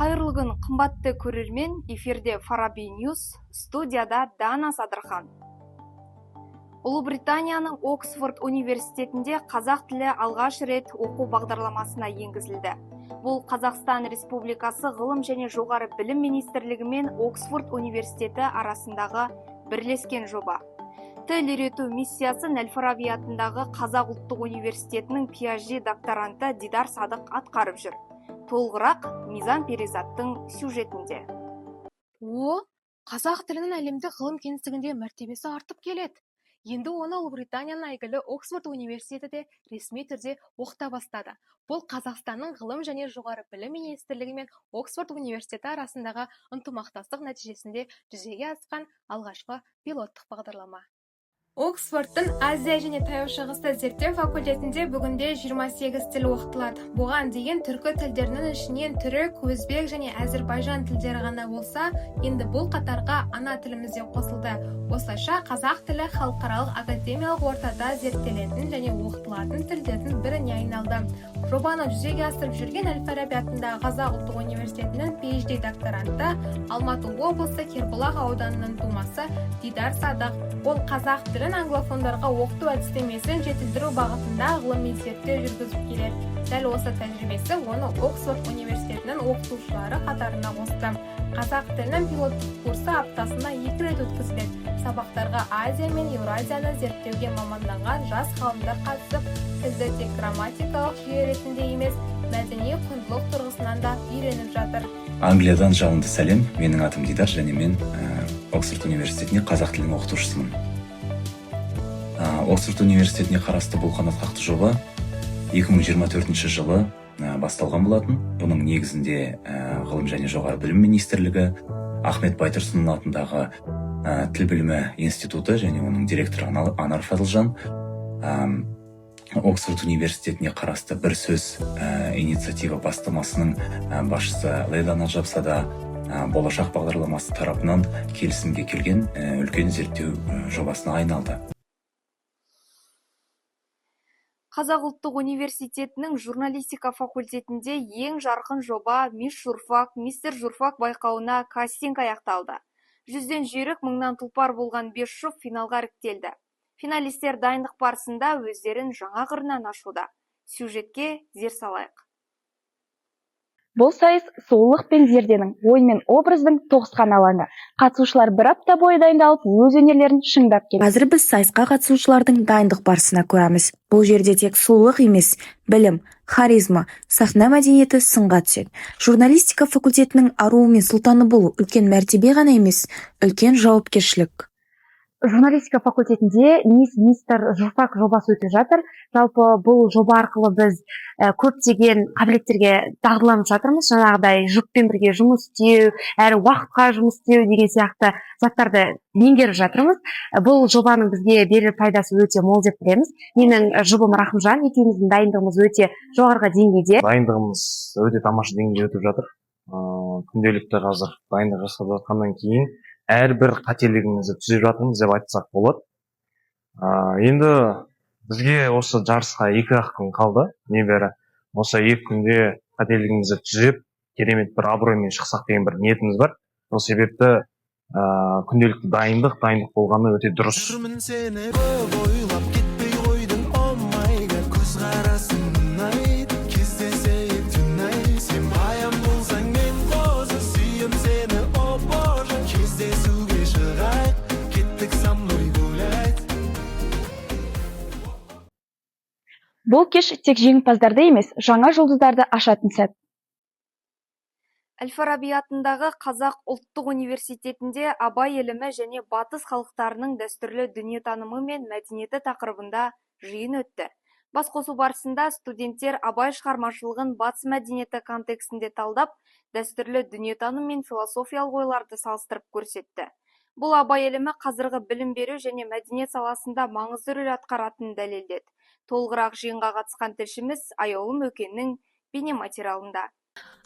Қайырлы күн, қымбатты көрермен, эфирде Фараби Ньюс, студияда Дана Садырхан. Ұлыбританияның Оксфорд университетінде қазақ тілі алғаш рет оқу бағдарламасына енгізілді. Бұл Қазақстан Республикасы ғылым және жоғары білім министрлігі мен Оксфорд университеті арасындағы бірлескен жоба. Тіл үйрету миссиясын Әл-Фараби атындағы Қазақ ұлттық университетінің PhD докторанты Дидар Садық атқарып жүр. Толығырақ Мизан Перизаттың сюжетінде. Қазақ тілінің әлемде ғылым кеңістігінде мәртебесі артып келеді. Енді оны Ұлыбританияның әйгілі Оксфорд университеті де ресми түрде оқыта бастады. Бұл Қазақстанның ғылым және жоғары білім министрлігі мен Оксфорд университеті арасындағы ынтымақтастық нәтижесінде жүзеге асқан алғашқы пилоттық бағдарлама. Оксфордтың Азия және Таяу Шығысты зерттеу факультетінде бүгінде 28 тіл оқытылады. Бұған дейін түркі тілдерінің ішінен түрік, өзбек және әзірбайжан тілдері ғана болса, енді бұл қатарға ана тіліміз де қосылды. Осылайша қазақ тілі халықаралық академиялық ортада зерттелетін және оқытылатын тілдердің біріне айналды. Жобаны жүзеге асырып жүрген Әл-Фараби атындағы Қазақ ұлттық университетінің PhD докторанты Алматы облысы Кербұлақ ауданының тумасы Дидар Садық. Ол қазақ тілін англофондарға оқыту әдістемесін жетілдіру бағытында ғылыми зерттеу жүргізіп келеді. Дәл осы тәжірибесі оны Оксфорд университетінің оқытушылары қатарына қосты. Қазақ тілінің пилоттық курсы аптасына 2 рет өткізіледі. Сабақтарға Азия мен Еуразияны зерттеуге маманданған жас ғалымдар қатысып, тілді тек грамматикалық жүйе ретінде емес, мәдени құндылық тұрғысынан да үйреніп жатыр. Англиядан жалынды сәлем, менің атым Дидар және мен Оксфорд университетіне қазақ тілінің оқытушысымын. Оксфорд университетіне қарасты бұл қанатқақты жоба 2024 жылы басталған болатын. Бұның негізінде ғылым және жоғары білім министрлігі, Ахмет Байтұрсынұлы атындағы тіл білімі институты және оның директоры Анар Фазылжан, Оксфорд университетіне қарасты бір сөз инициатива бастамасының басшысы Лейла Наджапсада болашақ бағдарламасы тарапынан келісімге келген үлкен зерттеу жобасына айналды. Қазақ ұлттық университетінің журналистика факультетінде ең жарқын жоба Мисс Журфак, Мистер Журфак байқауына кастинг аяқталды. 100-ден жүйрік, 1000-нан тұлпар болған 5 жұп финалға іріктелді. Финалистер дайындық барысында өздерін жаңа қырынан ашуда. Сюжетке зер салайық. Бұл сайыс сұлулық пен зерденің, ой мен образдың тоғысқан алаңы. Қатысушылар бір апта бойы дайындалып, өз өнерлерін шыңдап келді. Қазір біз сайысқа қатысушылардың дайындық барысына куәміз. Бұл жерде тек сұлулық емес, білім, харизма, сахна мәдениеті сынға түседі. Журналистика факультетінің аруы мен сұлтаны болу үлкен мәртебе ғана емес, үлкен жауапкершілік. Журналистика факультетінде Мистер Журфак жобасы өтіп жатыр. Жалпы бұл жоба арқылы біз көптеген қабілеттерге дағдыланып жатырмыз. Жаңағыдай жұппен бірге жұмыс істеу, әрі уақытқа жұмыс істеу деген сияқты заттарды меңгеріп жатырмыз. Бұл жобаның бізге берер пайдасы өте мол деп білеміз. Менің жұбым Рахымжан, екеуміздің дайындығымыз өте жоғарғы деңгейде. Дайындығымыз өте тамаша деңгейде өтіп жатыр. Күнделікті қазір дайындық жасап жатқаннан кейін әрбір қателігімізді түзеп жатырмыз деп айтсақ болады. Енді бізге осы жарысқа 2-ақ күн қалды. Небәрі осы 2 күнде қателігімізді түзеп, керемет бір абыроймен шықсақ деген бір ниетіміз бар. Сол себепті күнделікті дайындық болғаны өте дұрыс. Бұл кеш тек жеңімпаздарды емес, жаңа жұлдыздарды ашатын сәт. Әл-Фараби атындағы Қазақ ұлттық университетінде Абай ілімі және батыс халықтарының дәстүрлі дүниетанымы мен мәдениеті тақырыбында жиын өтті. Басқосу барысында студенттер Абай шығармашылығын батыс мәдениеті контекстінде талдап, дәстүрлі дүниетаным мен философиялық ойларды салыстырып көрсетті. Бұл Абай ілімі қазіргі білім беру және мәдениет саласында маңызды рөл атқаратынын дәлелдеді. Толығырақ жиынға қатысқан тілшіміз Аяулым Өкеннің бейнематериалында.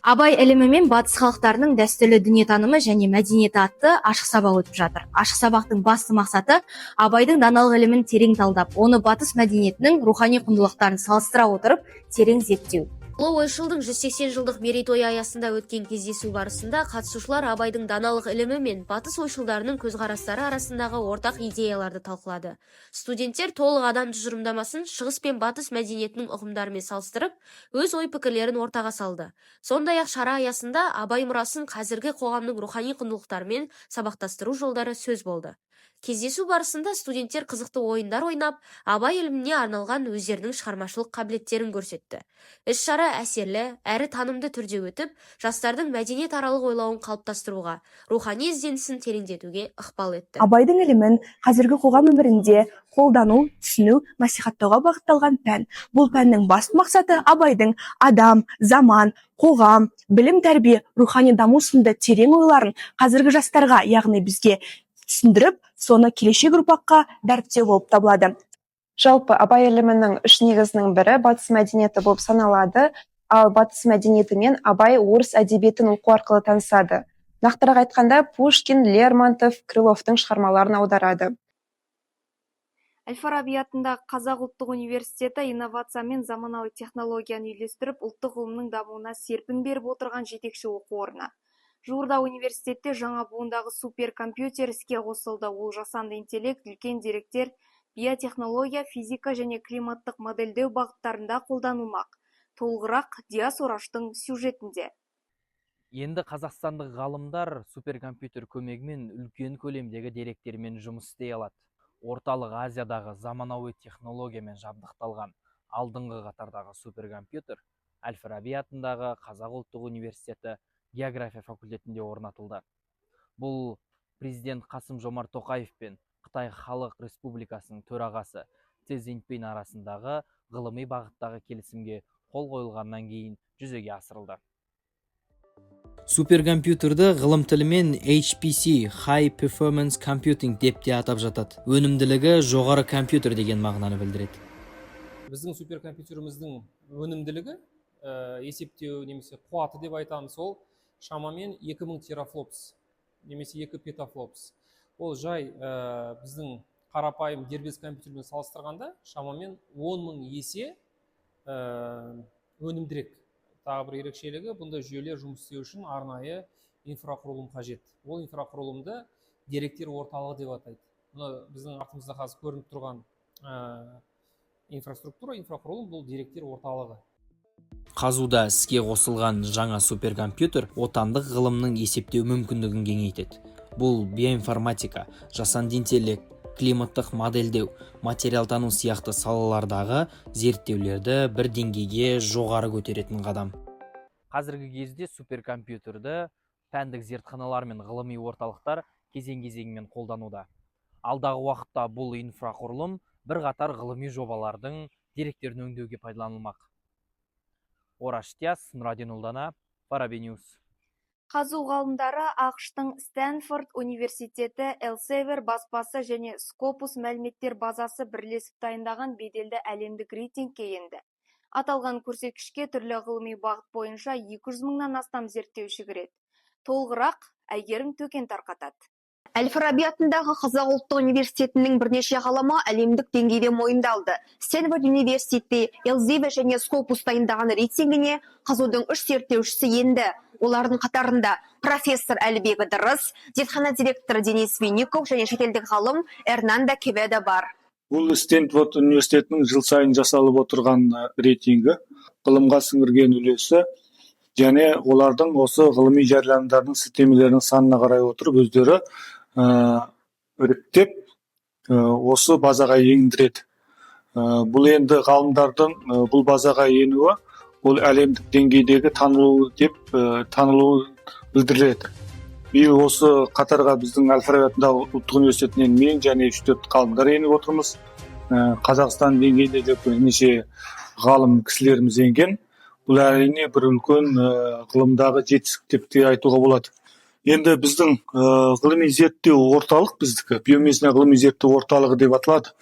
Абай ілімі мен батыс халықтарының дәстүрлі дүниетанымы және мәдениеті атты ашық сабақ өтіп жатыр. Ашық сабақтың басты мақсаты Абайдың даналық ілімін терең талдап, оны батыс мәдениетінің рухани құндылықтарын салыстыра отырып, терең зерттеу. Ұлы ойшылдың 180 жылдық мерейтойы аясында өткен кездесу барысында қатысушылар Абайдың даналық ілімі мен батыс ойшылдарының көзқарастары арасындағы ортақ идеяларды талқылады. Студенттер толық адам тұжырымдамасын шығыс пен батыс мәдениетінің ұғымдарымен салыстырып, өз ой-пікірлерін ортаға салды. Сондай-ақ шара аясында Абай мұрасын қазіргі қоғамның рухани құндылықтарымен сабақтастыру жолдары сөз болды. Кездесу барысында студенттер қызықты ойындар ойнап, Абай іліміне арналған өздерінің шығармашылық қабілеттерін көрсетті. Іс-шара әсерлі, әрі танымды түрде өтіп, жастардың мәдениет аралық ойлауын қалыптастыруға, рухани ізденісін тереңдетуге ықпал етті. Абайдың ілімін қазіргі қоғам өмірінде қолдану, түсіну, насихаттауға бағытталған пән. Бұл пәннің басты мақсаты Абайдың адам, заман, қоғам, білім тәрбие, рухани даму сынды терең ойларын қазіргі жастарға, яғни бізге түсіндіріп, соны келешек ұрпаққа дәріптеу болып табылады. Жалпы Абай ілімінің үш негізінің бірі батыс мәдениеті болып саналады, ал батыс мәдениетімен Абай орыс әдебиетін оқу арқылы танысады. Нақтырақ айтқанда, Пушкин, Лермонтов, Крыловтың шығармаларын аударады. Әл-Фараби атындағы Қазақ ұлттық университеті инновация мен заманауи технологияны үйлестіріп, ұлттық ғылымның дамуына серпін беріп отырған жетекші оқу орны. Жуырда университетте жаңа буындағы суперкомпьютер іске қосылды. Ол жасанды интеллект, үлкен деректер, биотехнология, физика және климаттық модельдеу бағыттарында қолданылмақ. Толығырақ Диас Ораштың сюжетінде. Енді қазақстандық ғалымдар суперкомпьютер көмегімен үлкен көлемдегі деректермен жұмыс істей алады. Орталық Азиядағы заманауи технологиямен жабдықталған алдыңғы қатардағы суперкомпьютер Әл-Фараби атындағы Қазақ ұлттық университеті география факультетінде орнатылды. Бұл президент Қасым-Жомарт Тоқаев пен Қытай Халық Республикасының төрағасы Си Цзиньпин арасындағы ғылыми бағыттағы келісімге қол қойылғаннан кейін жүзеге асырылды. Суперкомпьютерді ғылым тілімен HPC High Performance Computing деп те атап жатады. Өнімділігі жоғары компьютер деген мағынаны білдіреді. Біздің суперкомпьютеріміздің өнімділігі есептеу немесе қуаты деп айтамыз, ол шамамен 2000 терафлопс немесе 2 петафлопс. Ол жай біздің қарапайым дербес компьютермен салыстырғанда шамамен 10 000 есе өнімдірек. Тағы бір ерекшелігі, бұнда жүйелер жұмыс істеу үшін арнайы инфрақұрылым қажет. Ол инфрақұрылымды деректер орталығы деп атайды. Біздің артымызда қазір көрініп тұрған инфрақұрылым бұл деректер орталығы. Қазуда іске қосылған жаңа суперкомпьютер отандық ғылымның есептеу мүмкіндігін кеңейтеді. Бұл биоинформатика, жасанды интеллект, климаттық модельдеу, материалтану сияқты салалардағы зерттеулерді бір деңгейге жоғары көтеретін қадам. Қазіргі кезде суперкомпьютерді пәндік зертханалар мен ғылыми орталықтар кезең-кезеңмен қолдануда. Алдағы уақытта бұл инфрақұрылым бірқатар ғылыми жобалардың деректерін өңдеуге пайдаланылмақ. Ораш Диас, Нұраден Ұлдана, Фараби Ньюс. Қазу ғалымдары ақштың Стэнфорд университеті, Elsevier баспасы және Scopus мәліметтер базасы бірлесіп дайындаған беделді әлемдік рейтингке енді. Аталған көрсеткішке түрлі ғылыми бағыт бойынша 200 000-нан астам зерттеуші кіреді. Толығырақ Әйгерім Төкен тарқатады. Әл-Фараби атындағы Қазақ ұлттық университетінің бірнеше ғалымы әлемдік деңгейде мойындалды. Стэнфорд университеті, Elsevier және Scopus дайындаған рейтингіне қазудың 3 зерттеушісі енді. Олардың қатарында профессор Әлібек Ыдырыс, зертхана директоры Денис Винников және шетелдік ғалым Эрнандо Кеведо бар. Бұл Стэнфорд университетінің жыл сайын жасалып отырған рейтингі, ғылымға сіңірген үлесі және олардың осы ғылыми жарияланымдардың сілтемелерінің санына қарай отырып өздері іріктеп осы базаға ендіреді. Бұл енді ғалымдардың бұл базаға енуі ол әлемдік деңгейдегі танылуы білдіріледі. Биыл осы қатарға біздің Әл-Фараби атындағы ұлттық университетінен мен және 3-4 ғалымдар еніп отырмыз. Қазақстан деңгейінде де бірнеше ғалым кісілеріміз енген. Бұл әрине бір үлкен ғылымдағы жетістік деп те айтуға болады. Енді біздің ғылыми зерттеу орталық, біздікі биомедицина ғылыми зерттеу орталығы деп аталады.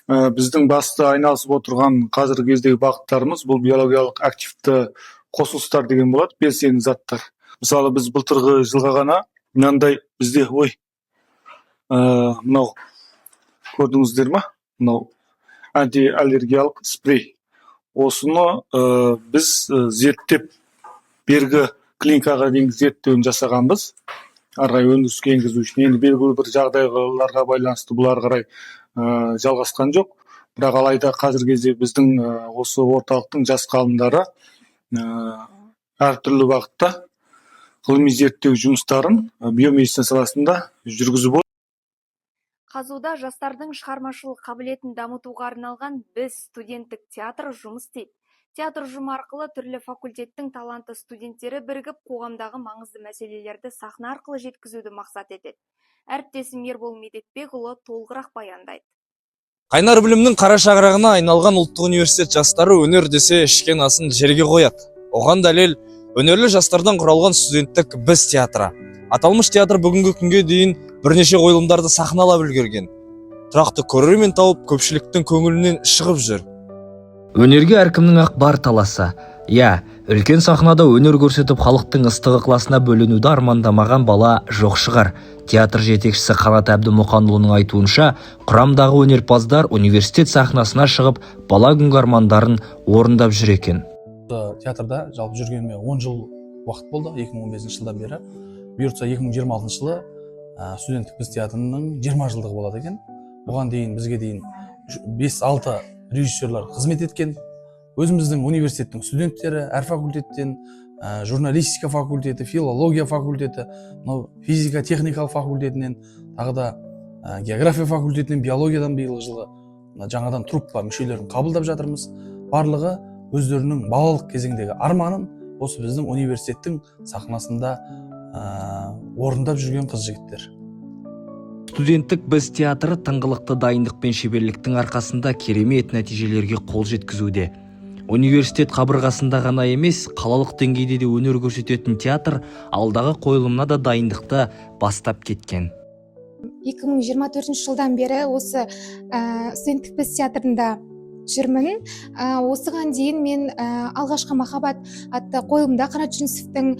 Біздің басты айналысып отырған қазіргі кездегі бағыттарымыз бұл биологиялық активті қосылыстар деген болады, белсенді заттар. Мысалы біз былтырғы жылға ғана мынандай бізде мынау көрдіңіздер ма? Мынау антиаллергиялық спрей. Осыны біз зерттеп бергі клиникаға дейін зерттеуін жасағанбыз. Арай өндіріске енгізу үшін. Енді белгілі бір жағдайларға байланысты бұлар қарай жалғасқан жоқ. Бірақ алайда қазіргі кезде біздің осы орталықтың жас ғалымдары әртүрлі бағытта ғылыми зерттеу жұмыстарын биомедицина саласында жүргізіп отыр. Қазуда жастардың шығармашылық қабілетін дамытуға арналған біз студенттік театр жұмыс істейді. Театр ұжымы арқылы түрлі факультеттің талантты студенттері бірігіп, қоғамдағы маңызды мәселелерді сахна арқылы жеткізуді мақсат етеді. Әріптесім Ербол Медетбекұлы толығырақ баяндайды. Қайнар білімнің қара шаңырағына айналған ұлттық университет жастары өнер десе ішкен асын жерге қояды. Оған дәлел өнерлі жастардан құралған студенттік біз театры. Аталмыш театр бүгінгі күнге дейін бірнеше қойылымдарды сахналап үлгерген. Тұрақты көрермен тауып, көпшіліктің көңілінен шығып жүр. Өнерге әркімнің ақ бар таласы. Үлкен сахнада өнер көрсетіп, халықтың ыстық ықыласына бөленуді армандамаған бала жоқ шығар. Театр жетекшісі Қанат Әбдімұқанұлының айтуынша, құрамдағы өнерпаздар университет сахнасына шығып, бала күнгі армандарын орындап жүр екен. Театрда жалпы жүргеніме 10 жыл уақыт болды, 2015 жылдан бері. Бұйыртса 2026 жылы студенттік біз театрының 20 жылдығы болады екен. Бұған дейін бізге дейін 5-6 режиссерлар қызмет еткен. Өзіміздің университеттің студенттері, әр факультеттен, журналистика факультеті, филология факультеті, физика техникалық факультетінен, тағы да география факультетінен, биологиядан биылғы жылғы жаңадан труппа мүшелерін қабылдап жатырмыз. Барлығы өздерінің балалық кезеңдегі арманын осы біздің университеттің сахнасында орындап жүрген қыз жігіттер. Студенттік біз театры тыңғылықты дайындық пен шеберліктің арқасында керемет нәтижелерге қол жеткізуде. Университет қабырғасында ғана емес, қалалық деңгейде де өнер көрсететін театр алдағы қойылымына да дайындықты бастап кеткен. 2024 жылдан бері осы студенттік біз театрында жүрмін. Осыған дейін мен алғашқы махаббат атты қойылымда Қанат Жүнісовтің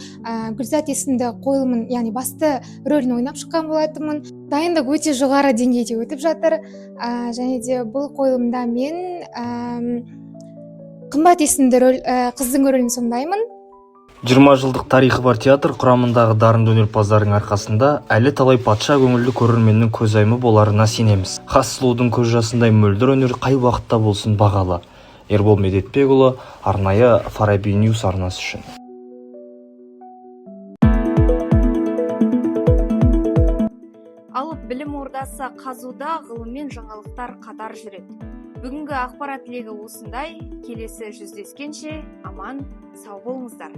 Гүлзат есімді қойылымын, яғни басты рөлін ойнап шыққан болатынмын. Дайындық өте жоғары деңгейде өтіп жатыр. Және де бұл қойылымда мен қымбат есімді қыздың рөлін сомдаймын. 20 жылдық тарихы бар театр құрамындағы дарынды өнерпаздардың арқасында әлі талай патша көңілді көрерменнің көзайымы боларына сенеміз. Хас сұлудың көз жасындай мөлдір өнер қай уақытта болсын бағалы. Ербол Медетбекұлы, арнайы Фараби Ньюс арнасы үшін. Алып білім ордасы қазуда ғылым мен жаңалықтар қатар жүреді. Бүгінгі ақпарат легі осындай. Келесі жүздескенше аман, сау болыңыздар.